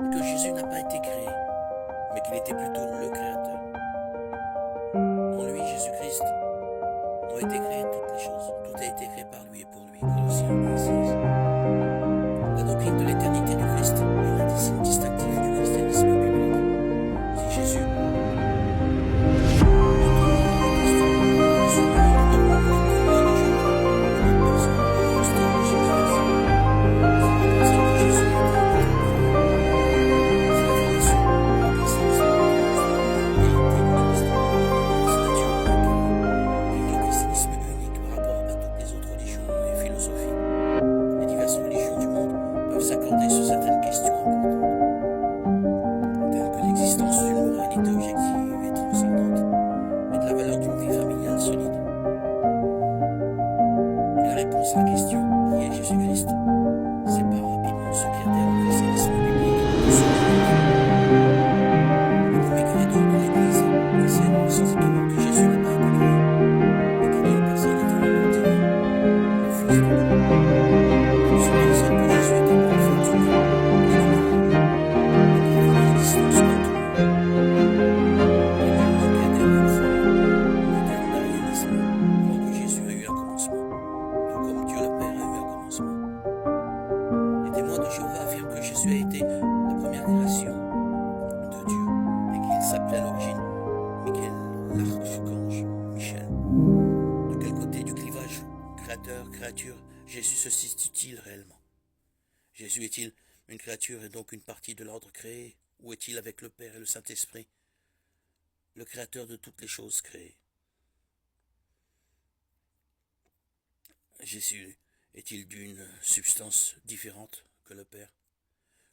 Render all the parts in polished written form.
que Jésus n'a pas été créé, mais qu'il était plutôt le Créateur. En lui, Jésus-Christ, ont été créées toutes les choses. Tout a été créé par lui et pour lui. Colossiens 1:16. La doctrine de l'éternité du Christ est l'indice distinctif du christianisme biblique. Si Jésus sur certaines questions importantes, telles que l'existence d'une moralité objective et transcendante, et de la valeur d'une vie familiale solide. Et la réponse à la question qui est Jésus-Christ sépare rapidement ceux qui adhèrent au christianisme biblique de ceux qui le premier credo de l'Église enseigne sans équivoque que Jésus n'a pas été créé, mais qu'il est une personne éternellement divine, le Fils de Dieu. Nous sommes ensemble que Jésus est un bon fortuné, Jéhovah affirme que Jésus a été la première création de Dieu et qu'il s'appelait à l'origine l'archange Michel. De quel côté du clivage créateur-créature Jésus se situe-t-il réellement? Jésus est-il une créature et donc une partie de l'ordre créé, ou est-il avec le Père et le Saint-Esprit, le créateur de toutes les choses créées? Jésus est-il d'une substance différente que le Père,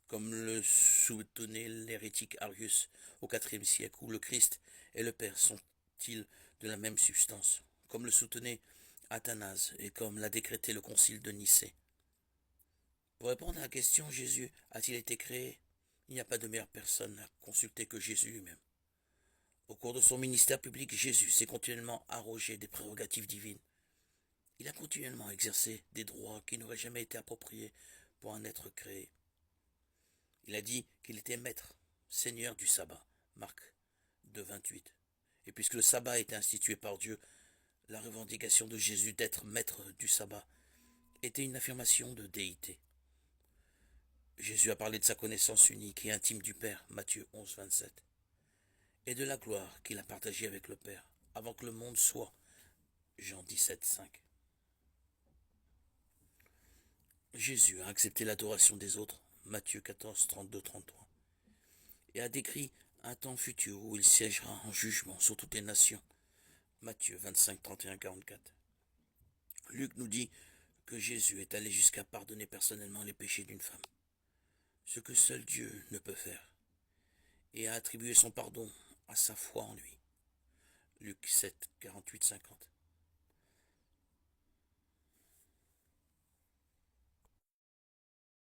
comme le soutenait l'hérétique Arius au IVe siècle, où le Christ et le Père sont-ils de la même substance, comme le soutenait Athanase et comme l'a décrété le concile de Nicée? Pour répondre à la question, Jésus a-t-il été créé? Il n'y a pas de meilleure personne à consulter que Jésus lui-même. Au cours de son ministère public, Jésus s'est continuellement arrogé des prérogatives divines. Il a continuellement exercé des droits qui n'auraient jamais été appropriés pour un être créé. Il a dit qu'il était maître, seigneur du sabbat, Marc 2,28. Et puisque le sabbat a été institué par Dieu, la revendication de Jésus d'être maître du sabbat était une affirmation de déité. Jésus a parlé de sa connaissance unique et intime du Père, Matthieu 11,27, et de la gloire qu'il a partagée avec le Père, avant que le monde soit, Jean 17,5. Jésus a accepté l'adoration des autres, Matthieu 14, 32, 33, et a décrit un temps futur où il siégera en jugement sur toutes les nations, Matthieu 25, 31, 44. Luc nous dit que Jésus est allé jusqu'à pardonner personnellement les péchés d'une femme, ce que seul Dieu ne peut faire, et a attribué son pardon à sa foi en lui, Luc 7, 48, 50.